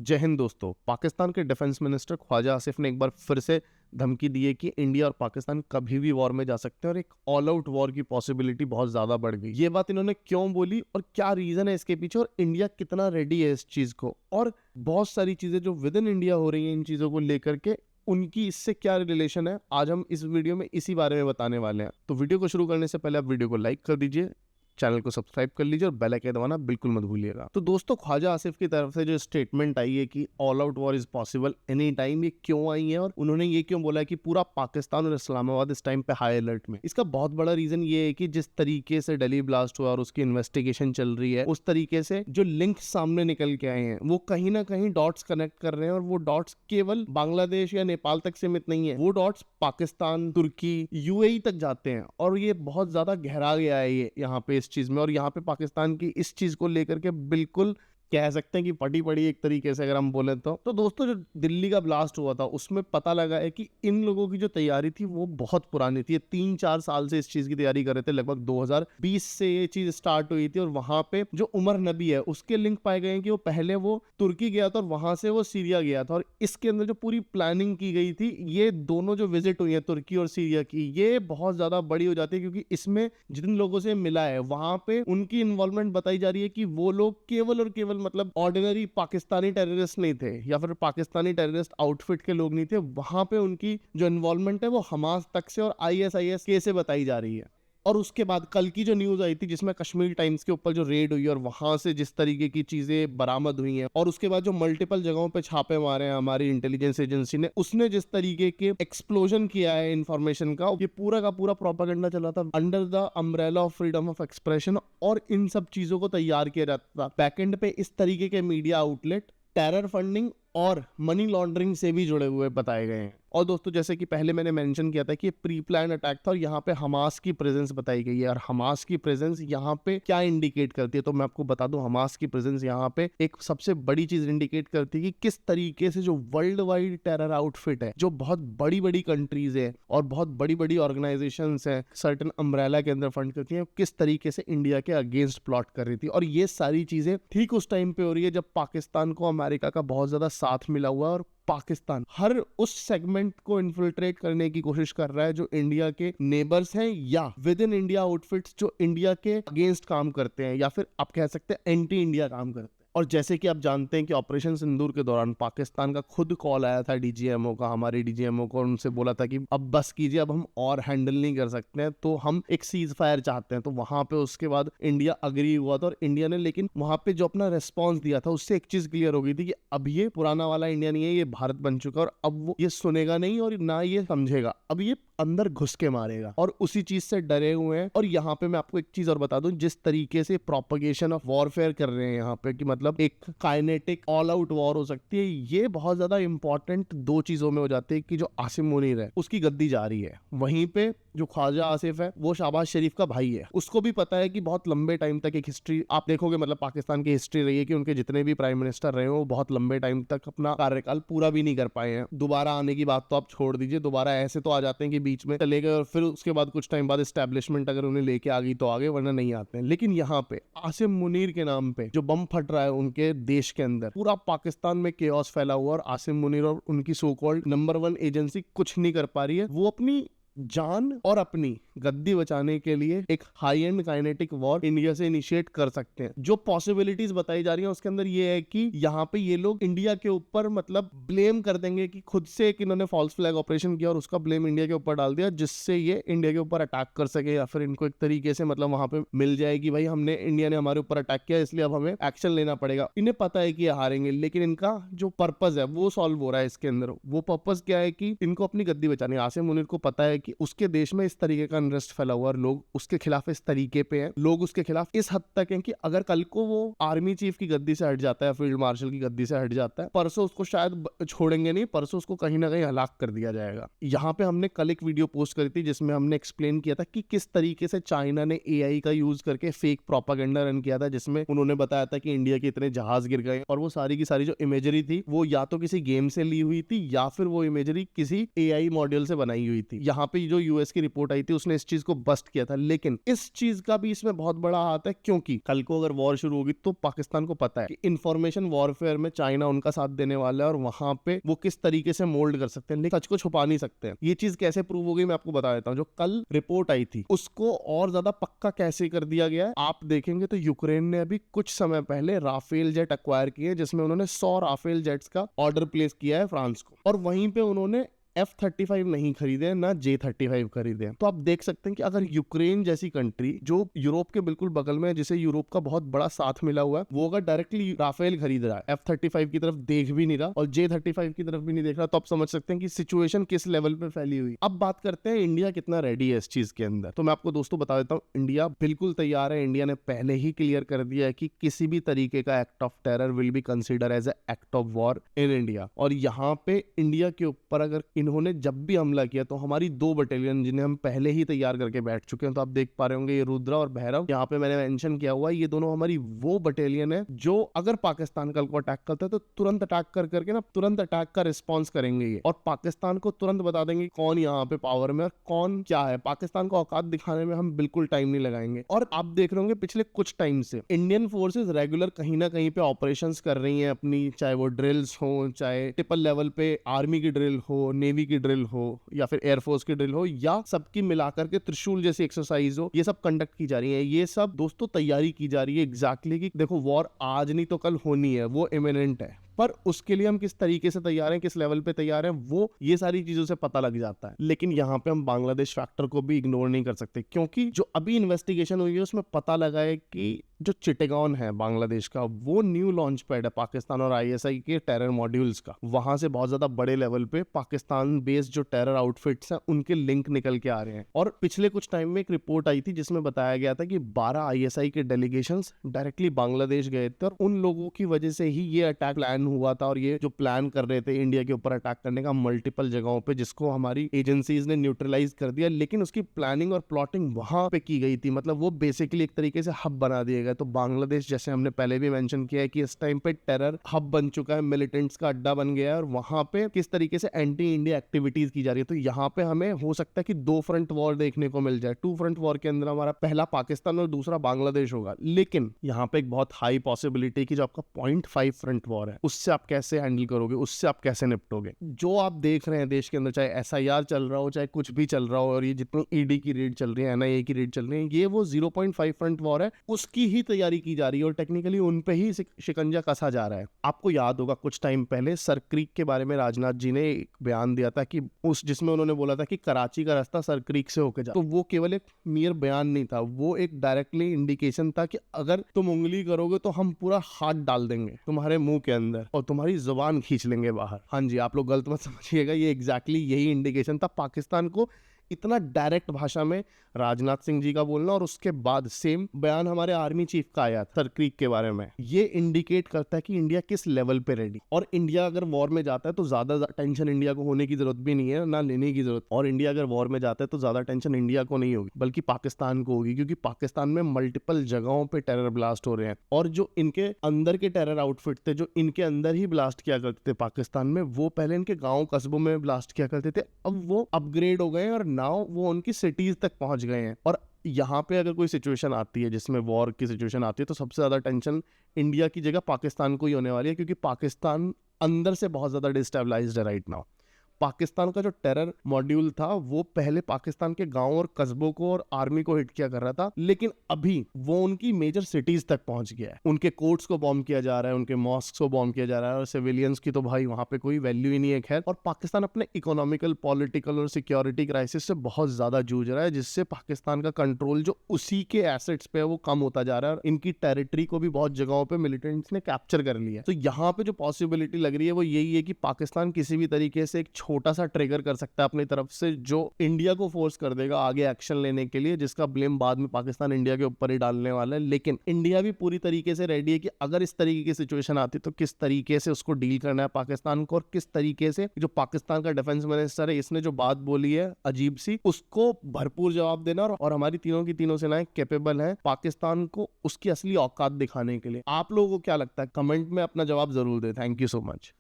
जय हिंद दोस्तों। पाकिस्तान के डिफेंस मिनिस्टर ख्वाजा आसिफ ने एक बार फिर से धमकी दी है कि इंडिया और पाकिस्तान कभी भी वॉर में जा सकते हैं और एक ऑल आउट वॉर की पॉसिबिलिटी बहुत ज्यादा बढ़ गई। ये बात इन्होंने क्यों बोली और क्या रीजन है इसके पीछे और इंडिया कितना रेडी है इस चीज को, और बहुत सारी चीजें जो विद इन इंडिया हो रही हैं इन चीजों को लेकर के, उनकी इससे क्या रिलेशन है, आज हम इस वीडियो में इसी बारे में बताने वाले हैं। तो वीडियो को शुरू करने से पहले आप वीडियो को लाइक कर दीजिए, चैनल को सब्सक्राइब कर लीजिए और बेल आइकन दबाना बिल्कुल मत भूलिएगा। तो दोस्तों, ख्वाजा आसिफ की तरफ से जो स्टेटमेंट आई है कि all out war is possible any time, ये क्यों आई है और उन्होंने ये क्यों बोला है कि पूरा पाकिस्तान और इस्लामाबाद इस टाइम पे हाई अलर्ट में। इसका बहुत बड़ा रीजन ये है कि जिस तरीके से दिल्ली ब्लास्ट हुआ और उसकी इन्वेस्टिगेशन चल रही है, उस तरीके से जो लिंक सामने निकल के आए हैं वो कहीं ना कहीं डॉट्स कनेक्ट कर रहे हैं, और वो डॉट्स केवल बांग्लादेश या नेपाल तक सीमित नहीं है, वो डॉट्स पाकिस्तान, तुर्की, यूएई तक जाते हैं और ये बहुत ज्यादा गहरा गया है ये यहाँ पे इस चीज में। और यहाँ पे पाकिस्तान की इस चीज को लेकर के बिल्कुल कह सकते हैं कि पटी पड़ी एक तरीके से अगर हम बोले तो दोस्तों, जो दिल्ली का ब्लास्ट हुआ था उसमें पता लगा है कि इन लोगों की जो तैयारी थी वो बहुत पुरानी थी। 3-4 साल से इस चीज की तैयारी कर रहे थे, लगभग 2020 से ये चीज स्टार्ट हुई थी। और वहां पे जो उमर नबी है उसके लिंक पाए गए हैं कि वो पहले वो तुर्की गया था और वहां से वो सीरिया गया था, और इसके अंदर जो पूरी प्लानिंग की गई थी, ये दोनों जो विजिट हुई है तुर्की और सीरिया की, ये बहुत ज्यादा बड़ी हो जाती है क्योंकि इसमें जिन लोगों से मिला है वहां पे उनकी इन्वॉल्वमेंट बताई जा रही है कि वो लोग केवल और केवल मतलब ऑर्डिनरी पाकिस्तानी टेररिस्ट नहीं थे या फिर पाकिस्तानी टेररिस्ट आउटफिट के लोग नहीं थे। वहां पे उनकी जो इन्वॉल्वमेंट है वो हमास तक से और आईएसआईएस के से बताई जा रही है। और उसके बाद कल की जो न्यूज आई थी जिसमें कश्मीर टाइम्स के ऊपर जो रेड हुई और वहां से जिस तरीके की चीजें बरामद हुई हैं, और उसके बाद जो मल्टीपल जगहों पे छापे मारे हैं हमारी इंटेलिजेंस एजेंसी ने, उसने जिस तरीके के एक्सप्लोजन किया है इंफॉर्मेशन का, ये पूरा का पूरा प्रोपेगेंडा चला था under the umbrella of freedom of expression, और इन सब चीजों को तैयार किया जाता था। बैकएंड पे इस तरीके के मीडिया आउटलेट टेरर फंडिंग और मनी लॉन्ड्रिंग से भी जुड़े हुए बताए गए हैं। और दोस्तों, जैसे कि पहले मैंने मेंशन किया था कि प्री प्लान अटैक था और यहाँ पे हमास की प्रेजेंस बताई गई है। और हमास की प्रेजेंस यहाँ पे क्या इंडिकेट करती है, तो मैं आपको बता दूं, हमास की प्रेजेंस यहाँ पे एक सबसे बड़ी चीज इंडिकेट करती है कि किस तरीके से जो वर्ल्ड वाइड टेरर आउटफिट है, जो बहुत बड़ी बड़ी कंट्रीज है और बहुत बड़ी बड़ी ऑर्गेनाइजेशंस है, सर्टेन अम्ब्रेला के अंदर फंड करती है, किस तरीके से इंडिया के अगेंस्ट प्लॉट कर रही थी। और ये सारी चीजें ठीक उस टाइम पे हो रही है जब पाकिस्तान को अमेरिका का बहुत ज्यादा साथ मिला हुआ है, और पाकिस्तान हर उस सेगमेंट को इन्फिल्ट्रेट करने की कोशिश कर रहा है जो इंडिया के नेबर्स हैं या विद इन इंडिया आउटफिट्स जो इंडिया के अगेंस्ट काम करते हैं या फिर आप कह सकते हैं एंटी इंडिया काम करते हैं। और जैसे कि आप जानते हैं कि ऑपरेशन सिंदूर के दौरान पाकिस्तान का खुद कॉल आया था डीजीएमओ का, हमारे डीजीएमओ को, उनसे बोला था कि अब बस कीजिए, अब हम और हैंडल नहीं कर सकते हैं, तो हम एक सीज फायर चाहते हैं। तो वहां पे उसके बाद इंडिया अग्री हुआ था और इंडिया ने, लेकिन वहां पे जो अपना रेस्पॉन्स दिया था उससे एक चीज क्लियर हो गई थी कि अब ये पुराना वाला इंडिया नहीं है, ये भारत बन चुका है और अब वो ये सुनेगा नहीं और ना ये समझेगा, अब ये अंदर घुस के मारेगा, और उसी चीज से डरे हुए हैं। और यहाँ पे मैं आपको एक चीज और बता दूं, जिस तरीके से प्रोपगेशन ऑफ वॉरफेयर कर रहे हैं यहाँ पे कि मतलब एक काइनेटिक ऑल आउट वॉर हो सकती है, ये बहुत ज्यादा इंपॉर्टेंट दो चीजों में हो जाती है कि जो आसिम मुनीर है उसकी गद्दी जा रही है, वहीं पे जो ख्वाजा आसिफ है वो शहबाज शरीफ का भाई है। उसको भी पता है कि बहुत लंबे टाइम तक एक हिस्ट्री आप देखोगे, मतलब पाकिस्तान की हिस्ट्री रही है कि उनके जितने भी प्राइम मिनिस्टर रहे हो वो बहुत लंबे टाइम तक अपना कार्यकाल पूरा भी नहीं कर पाए हैं। दोबारा आने की बात तो आप छोड़ दीजिए, दोबारा ऐसे तो आ जाते हैं कि बीच में चले गए और फिर उसके बाद कुछ टाइम बाद एस्टेब्लिशमेंट अगर उन्हें लेके आ गई तो आगे, वरना नहीं आते हैं। लेकिन यहाँ पे आसिम मुनीर के नाम पे जो बम फट रहा है उनके देश के अंदर, पूरा पाकिस्तान में केओस फैला हुआ और आसिम मुनीर और उनकी सो कॉल्ड नंबर 1 एजेंसी कुछ नहीं कर पा रही है। वो अपनी जान और अपनी गद्दी बचाने के लिए एक high and kinetic war India से इनिशिएट कर सकते हैं। जो पॉसिबिलिटीज बताई जा रही हैं उसके अंदर ये है कि यहाँ पे ये लोग इंडिया के ऊपर मतलब ब्लेम कर देंगे कि खुद से एक इन्होंने फॉल्स फ्लैग ऑपरेशन किया और उसका ब्लेम इंडिया के ऊपर डाल दिया, जिससे ये इंडिया के ऊपर अटैक कर सके, या फिर इनको एक तरीके से मतलब वहां पे मिल जाए कि भाई हमने, इंडिया ने हमारे ऊपर अटैक किया इसलिए अब हमें एक्शन लेना पड़ेगा। इन्हें पता है कि ये हारेंगे, लेकिन इनका जो पर्पज है वो सॉल्व हो रहा है इसके अंदर। वो पर्पज क्या है कि इनको अपनी गद्दी बचानी है। आसिम मुनीर को पता है कि उसके देश में इस तरीके का अनरेस्ट फैला हुआ और लोग उसके खिलाफ इस तरीके पे हैं, लोग उसके खिलाफ इस हद तक हैं कि अगर कल को वो आर्मी चीफ की गद्दी से हट जाता है, फील्ड मार्शल की गद्दी से हट जाता है, परसों उसको शायद छोड़ेंगे नहीं, परसों उसको कहीं ना कहीं हलाक कर दिया जाएगा। यहाँ पे हमने कल एक वीडियो पोस्ट करी थी जिसमें हमने एक्सप्लेन किया था कि किस तरीके से चाइना ने एआई का यूज करके फेक प्रोपागेंडा रन किया था, जिसमें उन्होंने बताया था कि इंडिया के इतने जहाज गिर गए, और वो सारी की सारी जो इमेजरी थी वो या तो किसी गेम से ली हुई थी या फिर वो इमेजरी किसी एआई मॉड्यूल से बनाई हुई थी। यहाँ पे पे जो यूएस की रिपोर्ट आई थी उसने इस चीज को बस्ट किया था। लेकिन इस चीज का भी इसमें बहुत बड़ा हाथ है, क्योंकि कल को अगर वॉर शुरू होगी तो पाकिस्तान को पता है कि इंफॉर्मेशन वॉरफेयर में चाइना उनका साथ देने वाला है और वहां पे वो किस तरीके से मोल्ड कर सकते हैं, लेकिन सच को छुपा नहीं सकते हैं। ये चीज कैसे प्रूव हो गई मैं आपको बता देता हूँ। जो कल रिपोर्ट आई थी उसको और ज्यादा पक्का कैसे कर दिया गया है आप देखेंगे तो यूक्रेन ने अभी कुछ समय पहले राफेल जेट एक्वायर किए, जिसमें उन्होंने 100 राफेल जेट्स का ऑर्डर प्लेस किया है फ्रांस को, और वहीं पे उन्होंने F-35 नहीं खरीदे ना J-35 खरीदे। तो आप देख सकते हैं कि अगर यूक्रेन जैसी कंट्री जो यूरोप के बिल्कुल बगल में है, जिसे यूरोप का बहुत बड़ा साथ मिला हुआ है, वो अगर डायरेक्टली राफेल खरीद रहा है, F-35 की तरफ देख भी नहीं रहा और J-35 की तरफ भी नहीं देख रहा, तो आप समझ सकते हैं कि सिचुएशन किस लेवल पे फैली हुई। अब बात करते हैं इंडिया कितना रेडी है इस चीज के अंदर। तो मैं आपको दोस्तों बता देता हूँ, इंडिया बिल्कुल तैयार है। इंडिया ने पहले ही क्लियर कर दिया है कि किसी भी तरीके का act of terror will be consider as act of war in India. और यहाँ पे इंडिया के ऊपर अगर इन्होंने जब भी हमला किया तो हमारी 2 बटालियन जिन्हें हम पहले ही तैयार करके बैठ चुके हैं, तो आप देख पा रहे होंगे ये रुद्रा और भैरव, यहाँ पे मैंने मेंशन किया हुआ है, ये दोनों हमारी वो बटालियन है जो अगर पाकिस्तान कल को अटैक करता है तो तुरंत अटैक करके ना तुरंत अटैक का रिस्पॉन्स करेंगे ये, और पाकिस्तान को तुरंत बता देंगे कौन यहाँ पे पावर में और कौन क्या है। पाकिस्तान को औकात दिखाने में हम बिल्कुल टाइम नहीं लगाएंगे। और आप देख रहे होंगे पिछले कुछ टाइम से इंडियन फोर्सेस रेगुलर कहीं ना कहीं पे ऑपरेशंस कर रही हैं अपनी, चाहे वो ड्रिल्स हो, चाहे ट्रिपल लेवल पे आर्मी की ड्रिल हो, नेवी की ड्रिल हो, या फिर एयरफोर्स की ड्रिल हो, या सबकी मिलाकर के त्रिशूल जैसी एक्सरसाइज हो, ये सब कंडक्ट की जा रही है। ये सब दोस्तों तैयारी की जा रही है एग्जैक्टली कि देखो वॉर आज नहीं तो कल होनी है, वो इमिनेंट है, पर उसके लिए हम किस तरीके से तैयार हैं, किस लेवल पे तैयार हैं, वो ये सारी चीजों से पता लग जाता है। लेकिन यहाँ पे हम बांग्लादेश फैक्टर को भी इग्नोर नहीं कर सकते, क्योंकि जो अभी इन्वेस्टिगेशन हुई है उसमें पता लगा है कि जो चिटेगॉन है बांग्लादेश का, वो न्यू लॉन्च पैड है पाकिस्तान और आईएसआई के टेरर मॉड्यूल्स का। वहां से बहुत ज्यादा बड़े लेवल पे पाकिस्तान बेस्ड जो टेरर आउटफिट्स हैं उनके लिंक निकल के आ रहे हैं। और पिछले कुछ टाइम में एक रिपोर्ट आई थी जिसमें बताया गया था कि 12 आईएसआई के डेलीगेशंस डायरेक्टली बांग्लादेश गए थे, और उन लोगों की वजह से ही ये अटैक प्लान हुआ था। और ये जो प्लान कर रहे थे इंडिया के ऊपर अटैक करने का मल्टीपल जगहों पे, जिसको हमारी एजेंसीज ने न्यूट्रलाइज कर दिया, लेकिन उसकी प्लानिंग और प्लॉटिंग वहां पे की गई थी। मतलब वो बेसिकली एक तरीके से हब बना दिया गया। तो बांग्लादेश, जैसे हमने पहले भी मेंशन किया है कि इस टाइम पे टेरर हब बन चुका है, मिलिटेंट्स का अड्डा बन गया है, और वहां पे किस तरीके से एंटी इंडिया एक्टिविटीज की जा रही है। तो यहाँ पे हमें हो सकता है कि 2 फ्रंट वॉर देखने को मिल जाए। 2 फ्रंट वॉर के अंदर हमारा पहला पाकिस्तान और दूसरा बांग्लादेश होगा। लेकिन यहाँ पे एक बहुत हाई पॉसिबिलिटी कि जो आपका 0.5 फ्रंट वॉर है उससे आप कैसे हैंडल करोगे, उससे आप कैसे निपटोगे। जो आप देख रहे हैं देश के अंदर, चाहे एसआईआर चल रहा हो, चाहे कुछ भी चल रहा हो, और ये जितनी ईडी की रेड चल रही है, एनआईए की रेड चल रही है, ये वो 0.5 फ्रंट वॉर है, उसकी ही तैयारी की जा रही है और टेक्निकली उन पे ही शिकंजा कसा जा रहा है। आपको याद होगा कुछ टाइम पहले सर क्रीक के बारे में राजनाथ जी ने एक बयान दिया था कि जिसमें उन्होंने बोला था कि कराची का रास्ता सर क्रीक से होकर जा। तो वो केवल एक मियर बयान नहीं था, वो एक डायरेक्टली इंडिकेशन था कि अगर तुम उंगली करोगे तो हम पूरा हाथ डाल देंगे तुम्हारे मुंह के अंदर और तुम्हारी जुबान खींच लेंगे बाहर। हाँ जी, आप लोग गलत मत समझिएगा, ये एग्जैक्टली यही इंडिकेशन था। पाकिस्तान को इतना डायरेक्ट भाषा में राजनाथ सिंह जी का बोलना, और उसके बाद सेम बयान हमारे आर्मी चीफ का आया था सर क्रीक के बारे में, ये इंडिकेट करता है कि इंडिया किस लेवल पे रेडी। और इंडिया अगर वॉर में जाता है तो ज्यादा टेंशन इंडिया को होने की जरूरत भी नहीं है, ना लेने की जरूरत। और इंडिया अगर वॉर में जाता है तो ज्यादा टेंशन इंडिया को नहीं होगी बल्कि पाकिस्तान को होगी, क्योंकि पाकिस्तान में मल्टीपल जगहों पे टेरर ब्लास्ट हो रहे हैं। और जो इनके अंदर के टेरर आउटफिट थे, जो इनके अंदर ही ब्लास्ट किया करते थे पाकिस्तान में, वो पहले इनके गाँव कस्बों में ब्लास्ट किया करते थे, अब वो अपग्रेड हो गए और नाउ वो उनकी सिटीज तक पहुंच गए हैं। और यहाँ पे अगर कोई सिचुएशन आती है जिसमें वॉर की सिचुएशन आती है तो सबसे ज्यादा टेंशन इंडिया की जगह पाकिस्तान को ही होने वाली है, क्योंकि पाकिस्तान अंदर से बहुत ज्यादा डिस्टेबलाइज्ड है राइट नाउ। पाकिस्तान का जो टेरर मॉड्यूल था वो पहले पाकिस्तान के गांव और कस्बों को और आर्मी को हिट किया कर रहा था, लेकिन अभी वो उनकी मेजर सिटीज तक पहुंच गया है। उनके कोर्ट्स को बॉम्ब किया जा रहा है, उनके मॉस्क को बॉम्ब किया जा रहा है, और सिविलियंस की तो भाई वहां पे कोई वैल्यू ही नहीं है खैर। और पाकिस्तान अपने इकोनॉमिकल, पॉलिटिकल और सिक्योरिटी क्राइसिस से बहुत ज्यादा जूझ रहा है, जिससे पाकिस्तान का कंट्रोल जो उसी के एसेट्स पे है वो कम होता जा रहा है, और इनकी टेरिटरी को भी बहुत जगहों पे मिलिटेंट्स ने कैप्चर कर लिया है। तो यहाँ पे जो पॉसिबिलिटी लग रही है वो यही है कि पाकिस्तान किसी भी तरीके से एक छोटा सा ट्रिगर कर सकता है अपनी तरफ से, जो इंडिया को फोर्स कर देगा आगे एक्शन लेने के लिए, जिसका ब्लेम बाद में पाकिस्तान इंडिया के ऊपर ही डालने वाला है। लेकिन इंडिया भी पूरी तरीके से रेडी है कि अगर इस तरीके की सिचुएशन आती तो किस तरीके से उसको डील करना है पाकिस्तान को, और किस तरीके से जो पाकिस्तान का डिफेंस मिनिस्टर है इसने जो बात बोली है अजीब सी, उसको भरपूर जवाब देना। और हमारी तीनों की तीनों सेनाएं कैपेबल हैं पाकिस्तान को उसकी असली औकात दिखाने के लिए। आप लोगों को क्या लगता है? कमेंट में अपना जवाब जरूर दें। Thank you so much.